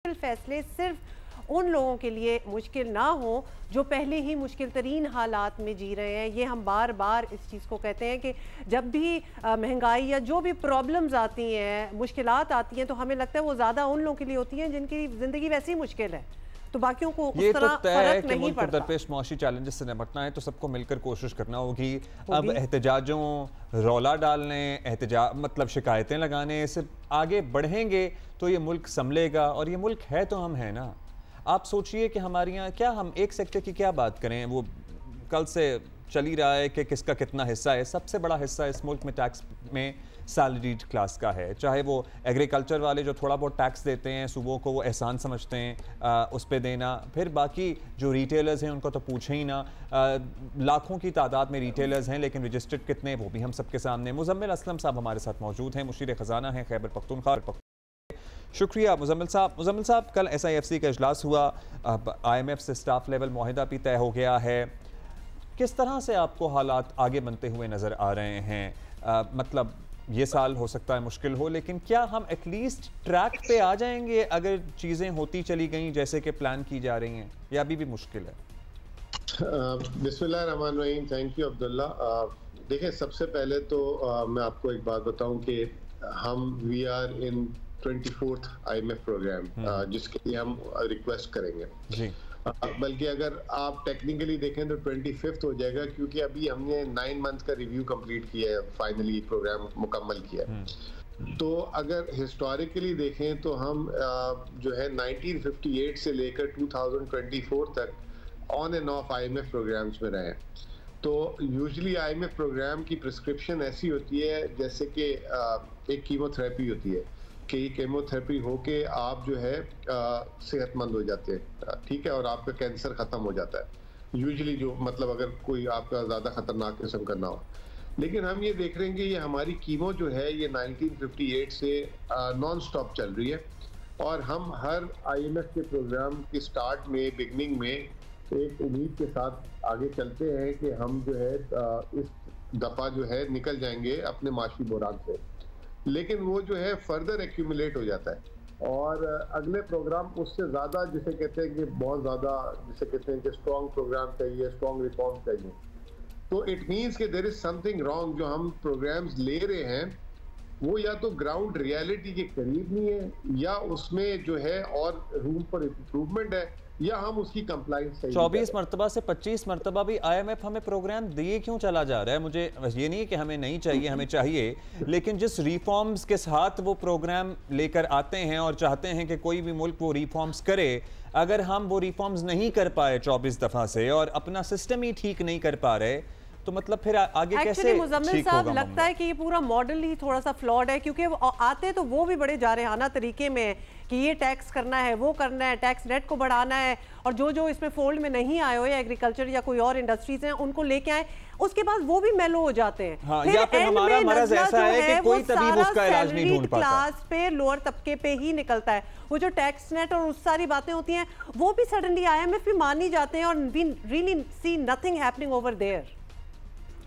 फैसले सिर्फ उन लोगों के लिए मुश्किल ना हो जो पहले ही मुश्किल तरीन हालात में जी रहे हैं। ये हम बार बार इस चीज़ को कहते हैं कि जब भी महंगाई या जो भी प्रॉब्लम्स आती हैं, मुश्किलात आती हैं, तो हमें लगता है वो ज़्यादा उन लोगों के लिए होती हैं जिनकी ज़िंदगी वैसी मुश्किल है, तो बाकियों को उस तरह फर्क नहीं पड़ता। दरपेश मौशी चैलेंजेस से निपटना है तो सबको मिलकर कोशिश करना होगी। अब एहतजाजों, रौला डालने, मतलब शिकायतें लगाने से आगे बढ़ेंगे तो ये मुल्क संभलेगा, और ये मुल्क है तो हम हैं ना। आप सोचिए कि हमारे यहाँ क्या, हम एक सेक्टर की क्या बात करें, वो कल से चल ही रहा है कि किसका कितना हिस्सा है। सबसे बड़ा हिस्सा इस मुल्क में टैक्स में सैलरीड क्लास का है, चाहे वो एग्रीकल्चर वाले जो थोड़ा बहुत टैक्स देते हैं सूबों को, वो एहसान समझते हैं उस पे देना। फिर बाकी जो रिटेलर्स हैं उनको तो पूछे ही ना, लाखों की तादाद में रिटेलर्स हैं लेकिन रजिस्टर्ड कितने वो भी हम सबके सामने। मुजम्मिल असलम साहब हमारे साथ मौजूद हैं, मुशीर ख़जाना हैं खैबर पख्तूनख्वा। शुक्रिया मुजम्मिल साहब। मुजम्मिल साहब, कल SIFC का इजलास हुआ, अब IMF से स्टाफ लेवल मुआहिदा भी तय हो गया है। किस तरह से आपको हालात आगे बनते हुए नज़र आ रहे हैं? मतलब ये साल हो सकता है मुश्किल हो, लेकिन क्या हम एटलीस्ट ट्रैक पे आ जाएंगे अगर चीज़ें होती चली गई जैसे कि प्लान की जा रही हैं, या अभी भी मुश्किल है? बिस्मिल्लाहिर्रहमानिर्रहीम। Thank you Abdullah. देखिए, सबसे पहले तो मैं आपको एक बात बताऊं कि हम we are in 24th IMF program, जिसके लिए हम रिक्वेस्ट करेंगे जी। बल्कि अगर आप टेक्निकली देखें तो 25th हो जाएगा, क्योंकि अभी हमने 9 मंथ का रिव्यू कंप्लीट किया है, फाइनली प्रोग्राम मुकम्मल किया है। तो अगर हिस्टोरिकली देखें तो हम जो है 1958 से लेकर 2024 तक on and off IMF programs में रहे। तो यूजुअली IMF प्रोग्राम की प्रिस्क्रिप्शन ऐसी होती है जैसे कि एक कीमोथेरेपी होती है कि ये कीमोथेरेपी होके आप जो है सेहतमंद हो जाते हैं, ठीक है, और आपका कैंसर ख़त्म हो जाता है यूजुअली, जो मतलब अगर कोई आपका ज़्यादा ख़तरनाक किस्म का ना हो। लेकिन हम ये देख रहे हैं कि ये हमारी कीमो जो है ये 1958 से नॉन स्टॉप चल रही है, और हम हर IMF के प्रोग्राम के स्टार्ट में, बिगनिंग में एक उम्मीद के साथ आगे चलते हैं कि हम जो है इस दफ़ा जो है निकल जाएंगे अपने माशी बुरान से। लेकिन वो जो है फर्दर एक्यूमुलेट हो जाता है, और अगले प्रोग्राम उससे ज़्यादा, जिसे कहते हैं कि बहुत ज़्यादा, जिसे कहते हैं कि स्ट्रॉन्ग प्रोग्राम चाहिए, स्ट्रॉन्ग रिफॉर्म चाहिए। तो इट मीन्स कि देयर इज समथिंग रॉन्ग। जो हम प्रोग्राम्स ले रहे हैं वो या तो ग्राउंड रियलिटी के करीब नहीं है, या उसमें जो है और रूम फॉर इम्प्रूवमेंट है, या हम उसकी कंप्लाइंस 24 मरतबा से 25 मरतबा भी IMF हमें प्रोग्राम दिए क्यों चला जा रहा है? मुझे ये नहीं कि हमें नहीं चाहिए, हमें चाहिए, लेकिन जिस रिफॉर्म्स के साथ वो प्रोग्राम लेकर आते हैं और चाहते हैं कि कोई भी मुल्क वो रिफॉर्म्स करे, अगर हम वो रिफॉर्म्स नहीं कर पाए 24 दफ़ा से और अपना सिस्टम ही ठीक नहीं कर पा रहे, तो मतलब फिर आगे कैसे मुजम्मिल साहब, लगता है कि ये पूरा मॉडल ही थोड़ा सा फ्लॉड है, क्योंकि आते तो वो भी बड़े जारहाना तरीके में कि ये टैक्स करना है, वो करना है, टैक्स नेट को बढ़ाना है, और जो जो इसमें फोल्ड में नहीं आए हो या एग्रीकल्चर या कोई और इंडस्ट्रीज हैं उनको लेके आए, उसके बाद वो भी मेलो हो जाते हैं। हाँ, या फिर हमारा मर्ज ऐसा है कि कोई तबीब उसका इलाज नहीं ढूंढ पाता, क्लास पे, लोअर तबके पे ही निकलता है। वो जो टैक्स नेट और उस सारी बातें होती हैं वो भी सडनली IMF भी मान ही जाते हैं, और we really see nothing happening over there.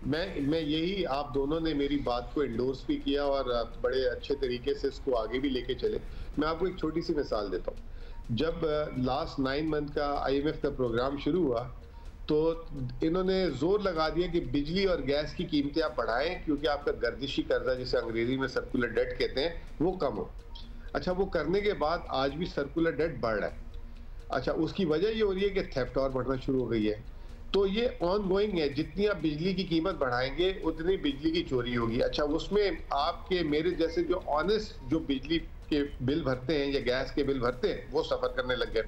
मैं यही, आप दोनों ने मेरी बात को एंडोर्स भी किया और बड़े अच्छे तरीके से इसको आगे भी लेके चले। मैं आपको एक छोटी सी मिसाल देता हूँ। जब लास्ट 9 मंथ का IMF का प्रोग्राम शुरू हुआ तो इन्होंने जोर लगा दिया कि बिजली और गैस की कीमतें आप बढ़ाएं, क्योंकि आपका गर्दिशी कर्जा, जिसे अंग्रेजी में सर्कुलर डेट कहते हैं, वो कम हो। अच्छा, वो करने के बाद आज भी सर्कुलर डेट बढ़ रहा है। अच्छा, उसकी वजह ये हो रही है कि थेफ्ट और बढ़ना शुरू हो गई है। तो ये ऑन गोइंग है, जितनी आप बिजली की कीमत बढ़ाएंगे उतनी बिजली की चोरी होगी। अच्छा, उसमें आपके मेरे जैसे जो ऑनेस्ट जो बिजली के बिल भरते हैं या गैस के बिल भरते हैं वो सफर करने लग गए।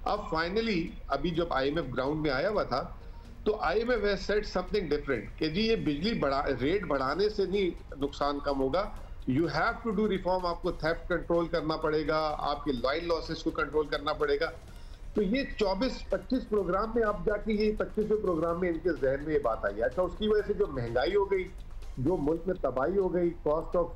अब फाइनली अभी जब IMF ग्राउंड में आया हुआ था तो IMF has said something different कि जी ये बिजली रेट बढ़ाने से नहीं नुकसान कम होगा, you have to do reform. आपको थेफ्ट कंट्रोल करना पड़ेगा, आपके लॉयल लॉसेस को कंट्रोल करना पड़ेगा। तो ये 24-25 प्रोग्राम में अब जाके ये 25वें प्रोग्राम में इनके जहन में ये बात आई। अच्छा, उसकी वजह से जो महंगाई हो गई, जो मुल्क में तबाही हो गई, कॉस्ट ऑफ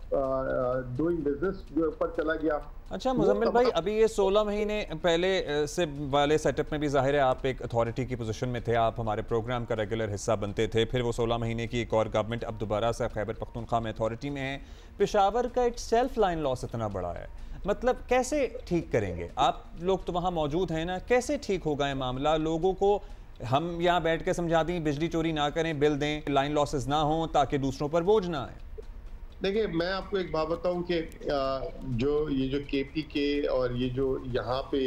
डूइंग बिजनेस जो ऊपर चला गया। अच्छा मुजम्मिल भाई, अभी ये 16 महीने पहले से वाले सेटअप में भी जाहिर है आप एक अथॉरिटी की पोजीशन में थे, आप हमारे प्रोग्राम का रेगुलर हिस्सा बनते थे, फिर वो 16 महीने की एक और गवर्नमेंट अब दोबारा से खैबर पख्तूनख्वा में अथॉरिटी में है। पेशावर का इट सेल्फ लाइन लॉस इतना बड़ा है, मतलब कैसे ठीक करेंगे? आप लोग तो वहाँ मौजूद हैं ना, कैसे ठीक होगा ये मामला? लोगों को हम यहाँ बैठ के समझा दें बिजली चोरी ना करें, बिल दें, लाइन लॉसेस ना हों ताकि दूसरों पर बोझ ना आए। देखिए मैं आपको एक बात बताऊं कि जो केपी के और ये जो यहाँ पे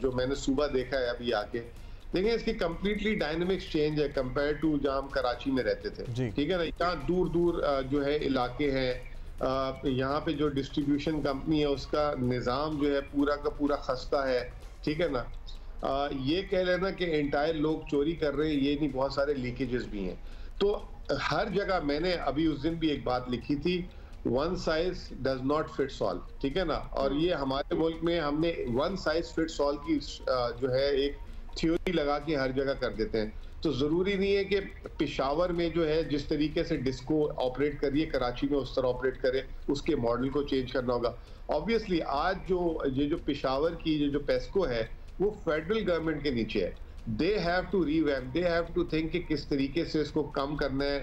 जो मैंने सुबह देखा है अभी आके, देखिए इसकी कंप्लीटली डायनामिक्स चेंज है कंपेयर टू जहाँ हम कराची में रहते थे, ठीक है ना। यहाँ दूर दूर जो है इलाके हैं, यहाँ पे जो डिस्ट्रीब्यूशन कंपनी है उसका निज़ाम जो है पूरा का पूरा खस्ता है, ठीक है ना। ये कह लेना कि एंटायर लोग चोरी कर रहे हैं, ये नहीं, बहुत सारे लीकेजेस भी हैं। तो हर जगह मैंने अभी उस दिन भी एक बात लिखी थी, one size does not fits all, ठीक है ना। और ये हमारे मुल्क में हमने वन साइज फिट्स ऑल की जो है एक थ्योरी लगा के हर जगह कर देते हैं। तो जरूरी नहीं है कि पेशावर में जो है जिस तरीके से डिस्को ऑपरेट करिए कराची में उस तरह ऑपरेट करे, उसके मॉडल को चेंज करना होगा। ऑब्वियसली आज जो पेशावर की जो पेस्को है वो फेडरल गवर्नमेंट के नीचे है। They have to revamp, they have to think कि किस तरीके से इसको कम करना है,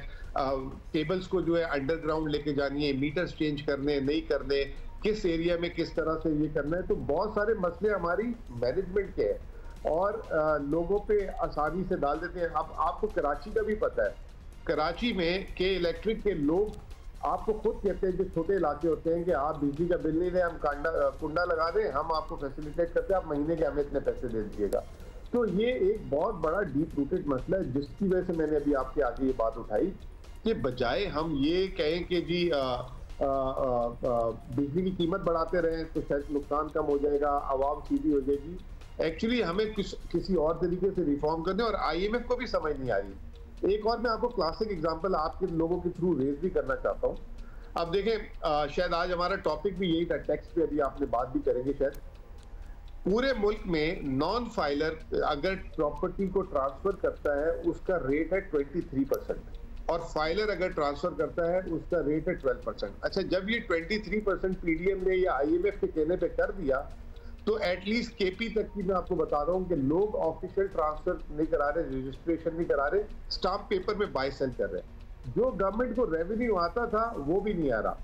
केबल्स को जो है अंडरग्राउंड लेके जानी है, मीटर्स चेंज करने नहीं करने, किस एरिया में किस तरह से ये करना है। तो बहुत सारे मसले हमारी मैनेजमेंट के हैं और लोगों पे आसानी से डाल देते हैं। अब आपको कराची का भी पता है, कराची में के इलेक्ट्रिक के लोग आपको खुद कहते हैं, जो छोटे इलाके होते हैं, कि आप बिजली का बिल नहीं दें, हम कुंडा लगा दें, हम आपको फैसिलिटेट करते हैं, आप महीने के हमें इतने पैसे दे दीजिएगा। तो ये एक बहुत बड़ा डीप रूटेड मसला है, जिसकी वजह से मैंने अभी आपके आगे ये बात उठाई कि बजाय हम ये कहें कि जी बिजली की कीमत बढ़ाते रहें तो शायद नुकसान कम हो जाएगा, आवाम सीधी हो जाएगी। एक्चुअली हमें किसी और तरीके से रिफॉर्म करने, और IMF को भी समझ नहीं आ रही। एक और मैं आपको क्लासिक एग्जांपल आपके लोगों के थ्रू रेज भी करना चाहता हूँ। अब देखें, शायद आज हमारा टॉपिक भी यही था, टैक्स पे अभी आपने बात भी करेंगे शायद। पूरे मुल्क में नॉन फाइलर अगर प्रॉपर्टी को ट्रांसफर करता है उसका रेट है 23%, और फाइलर अगर ट्रांसफर करता है उसका रेट है 12%। अच्छा, जब ये 23% PDM ने या IMF के कहने पे कर दिया, तो एटलीस्ट KP तक की मैं आपको बता रहा हूँ कि लोग ऑफिशियल ट्रांसफर नहीं करा रहे, रजिस्ट्रेशन नहीं करा रहे, स्टाम्प पेपर में बाय सेल कर रहे हैं। जो गवर्नमेंट को रेवेन्यू आता था वो भी नहीं आ रहा।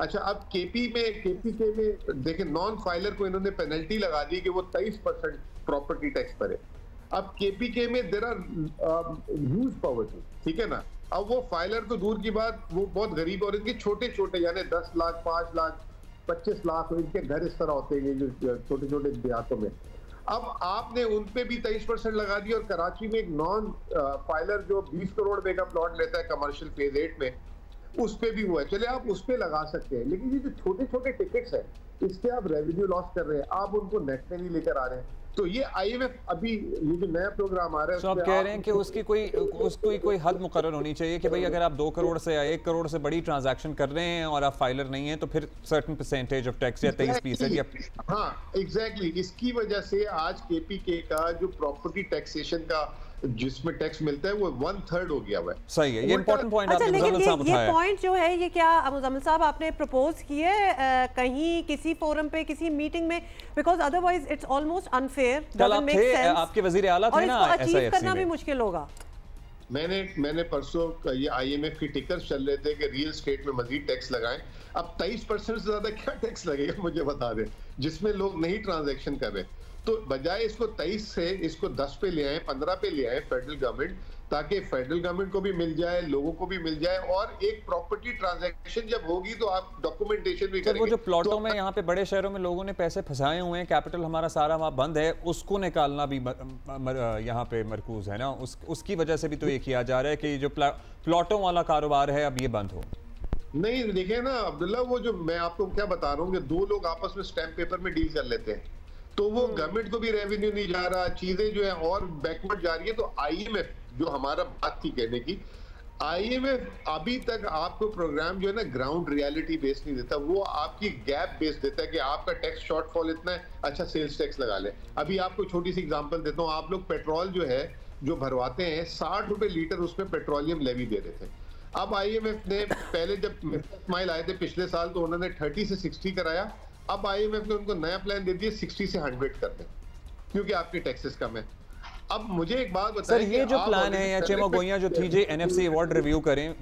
अच्छा, अब KP में देखें, नॉन फाइलर को इन्होंने पेनल्टी लगा दी कि वो 23% प्रॉपर्टी टैक्स भरे। अब KPK में देयर आर ह्यूज पॉवर्टी, ठीक है ना। अब वो फाइलर तो दूर की बात, वो बहुत गरीब और इनके छोटे छोटे यानी 10 लाख 5 लाख 25 लाख इनके घर इस तरह होते हैं जो छोटे छोटे देहातों में। अब आपने उन पे भी 23% लगा दिया, और कराची में एक नॉन फाइलर जो 20 करोड़ रुपए का प्लॉट लेता है कमर्शियल फेज 8 में, उस पे भी हुआ है। चले आप उस पे लगा सकते हैं, लेकिन ये जो छोटे छोटे टिकट्स हैं इससे आप रेवेन्यू लॉस कर रहे हैं, आप उनको नेट में नहीं लेकर आ रहे हैं। तो ये IMF अभी ये जो नया प्रोग्राम आ रहा है, तो आप कह रहे हैं कि उसकी कोई हद मुकर्रर होनी चाहिए कि भाई अगर आप 2 करोड़ से या 1 करोड़ से बड़ी ट्रांजैक्शन कर रहे हैं और आप फाइलर नहीं हैं तो फिर सर्टेन परसेंटेज ऑफ टैक्स या 23% या हाँ एग्जैक्टली। इसकी वजह से आज KPK का जो प्रॉपर्टी टैक्सेशन का जिसमें टैक्स मिलता है वो 1/3 हो गया हुआ है। सही है, ये इंपॉर्टेंट पॉइंट आपने मुजम्मिल साहब उठाया। ये पॉइंट जो है ये क्या मुजम्मिल साहब आपने प्रपोज किए कहीं किसी फोरम पे किसी मीटिंग में? Because otherwise it's almost unfair, doesn't make sense. आपके वजीर आला थे ना, अचीव करना भी मुश्किल होगा। मैंने परसों ये IMF की टिकर्स चल रहे थे कि रियल स्टेट में मजीद टैक्स लगाएं। अब 23% से ज्यादा क्या टैक्स लगेगा मुझे बता दें, जिसमें लोग नहीं ट्रांजैक्शन कर रहे। तो बजाय इसको 23 से इसको 10 पे ले आए, 15 पे ले आए फेडरल गवर्नमेंट, ताकि फेडरल गवर्नमेंट को भी मिल जाए, लोगों को भी मिल जाए, और एक प्रॉपर्टी ट्रांजैक्शन जब होगी तो आप डॉक्यूमेंटेशन भी करेंगे। वो जो प्लॉटों में यहाँ पे बड़े शहरों में लोगों ने पैसे फंसाए हुए हैं, कैपिटल हमारा सारा वहाँ बंद है, उसको निकालना भी यहाँ पे मरकूज है ना, उसकी वजह से भी तो ये किया जा रहा है कि जो प्लॉटों वाला कारोबार है अब ये बंद हो। नहीं देखे ना अब्दुल्ला, वो जो मैं आपको क्या बता रहा हूँ कि 2 लोग आपस में स्टैम्प पेपर में डील कर लेते हैं, तो वो गवर्नमेंट को भी रेवेन्यू नहीं जा रहा, चीजें जो है और बैकवर्ड जा रही है। तो IMF जो हमारा बात थी कहने की, IMF अभी तक आपको प्रोग्राम जो है ना ग्राउंड रियलिटी बेस नहीं देता, वो आपकी गैप बेस देता है कि आपका टैक्स शॉर्टफॉल इतना है, अच्छा सेल्स टैक्स लगा ले। अभी आपको छोटी सी एग्जांपल देता हूँ, आप लोग पेट्रोल जो है जो भरवाते हैं 60 रुपए लीटर उसमें पेट्रोलियम लेवी दे रहे थे। अब IMF ने पहले जब मिस्टर स्माइल आए थे पिछले साल तो उन्होंने 30 से 60 कराया, अब IMF ने उनको नया प्लान दे दिया 60 से 100 कर दें क्योंकि आपके टैक्सेस कम है। अब मुझे एक बात बताएं सर, ये जो प्लान है या चेमा गोइया जो TJ NFC अवार्ड रिव्यू करें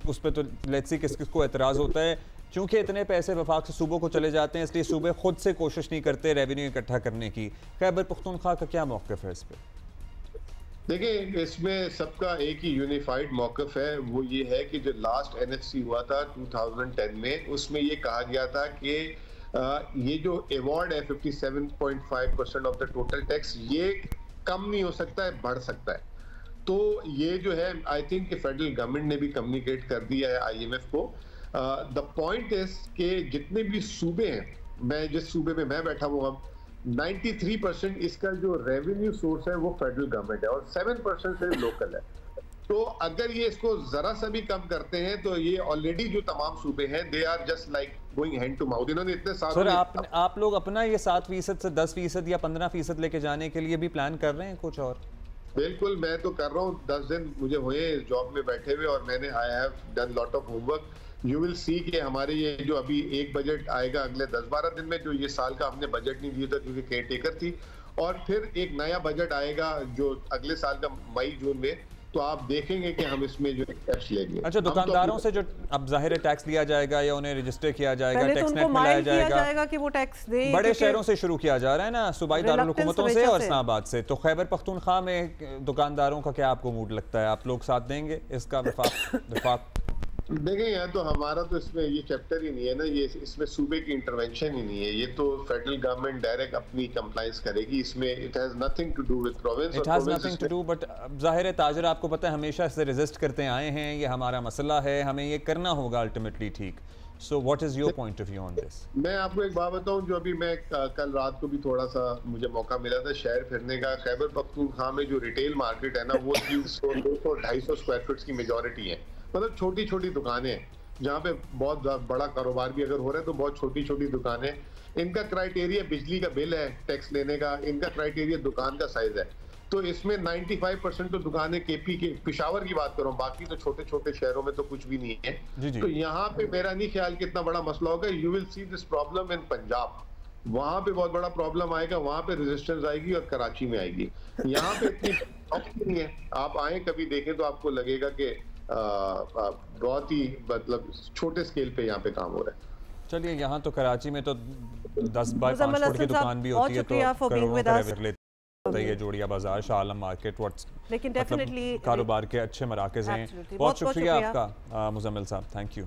उस पर तो लेट्स सी किस किस को एतराज होता है, क्योंकि इतने पैसे वफाक से सूबों को चले जाते हैं इसलिए सूबे खुद से कोशिश नहीं करते रेवेन्यू इकट्ठा करने की। खैबर पख्तूनख्वा का क्या मौक़िफ़ है इस पर? देखिए, इसमें सबका एक ही यूनिफाइड मौक़िफ़ है, वो ये है कि जो लास्ट NFC हुआ था 2010 में, उसमें ये कहा गया था कि ये जो अवार्ड है 57.5% ऑफ द टोटल टैक्स, ये कम नहीं हो सकता है, बढ़ सकता है। तो ये जो है आई थिंक कि फेडरल गवर्नमेंट ने भी कम्युनिकेट कर दिया है IMF को। द पॉइंट इज कि जितने भी सूबे हैं, मैं जिस सूबे में मैं बैठा हुआ हूँ, 93% इसका जो रेवेन्यू सोर्स है वो फेडरल गवर्नमेंट है और 7% से लोकल है। तो अगर ये इसको जरा सा भी कम करते हैं तो ये ऑलरेडी जो तमाम सूबे हैं they are just like going hand to mouth. इन्होंने इतने सर आप लोग अपना ये 7% से 10% या 15% लेके जाने के लिए भी प्लान कर रहे हैं कुछ? और बिल्कुल, मैं तो कर रहा हूँ। 10 दिन मुझे हुए इस जॉब में बैठे हुए और मैंने I have done lot of homework. You will see कि हमारे ये जो अभी एक बजट आएगा अगले 10-12 दिन में, जो ये साल का हमने बजट नहीं दिया था क्योंकि केयर टेकर थी, और फिर एक नया बजट आएगा जो अगले साल का मई-जून में, तो आप देखेंगे कि हम इसमें जो टैक्स लेंगे। अच्छा, दुकानदारों से जो अब जाहिर है टैक्स लिया जाएगा या उन्हें रजिस्टर किया जाएगा, टैक्स नेट में लाया जाएगा कि वो टैक्स दे, बड़े शहरों से शुरू किया जा रहा है ना, सूबाई दारुल हुकूमतों से और इस्लामाबाद से। तो खैबर पख्तूनख्वा में दुकानदारों का क्या आपको मूड लगता है? आप लोग साथ देंगे इसका विफाक? देखें, यहाँ तो हमारा तो इसमें ये चैप्टर ही नहीं है ना, ये इसमें सूबे की इंटरवेंशन ही नहीं है। ये तो फेडरल गवर्नमेंट डायरेक्ट अपनी कंप्लाइंस करेगी, इसमें it has nothing to do with province. It has nothing to do, but जाहिर है ताजर आपको पता है हमेशा से रेजिस्ट करते आए हैं, ये हमारा मसला है, हमें ये करना होगा अल्टीमेटली। ठीक, so what is your point of view on this? मैं आपको एक बात बताऊं, जो अभी मैं कल रात को भी थोड़ा सा मुझे मौका मिला था शहर फिरने का। खैबर पख्तूनख्वा में जो रिटेल मार्केट है ना, वो 300-200-250 स्क्वायर फीट की मेजॉरिटी है। मतलब छोटी छोटी दुकानें हैं जहाँ पे बहुत बड़ा कारोबार भी अगर हो रहा है तो बहुत छोटी छोटी दुकानें। इनका क्राइटेरिया बिजली का बिल है टैक्स लेने का, इनका क्राइटेरिया दुकान का साइज है। तो इसमें 95% तो दुकानें KP के, पेशावर की बात करूं, बाकी तो छोटे छोटे शहरों में तो कुछ भी नहीं है। तो यहाँ पे मेरा नहीं ख्याल कि इतना बड़ा मसला होगा। You will see this problem in Punjab, वहां पे बहुत बड़ा प्रॉब्लम आएगा, वहां पे रेजिस्टेंस आएगी और कराची में आएगी। यहाँ पे इतनी नहीं है। आप आए कभी देखें तो आपको लगेगा कि बहुत ही मतलब छोटे स्केल पे यहाँ पे काम हो रहा है। चलिए, यहाँ तो कराची में तो 10 बाय 5 फुट की दुकान भी होती है, तो करोड़ों का लेते हैं। ये जोड़िया बाजार, शाह आलम मार्केट, लेकिन डेफिनेटली कारोबार के अच्छे मराकज हैं। बहुत शुक्रिया आपका मुजम्मिल साहब, थैंक यू।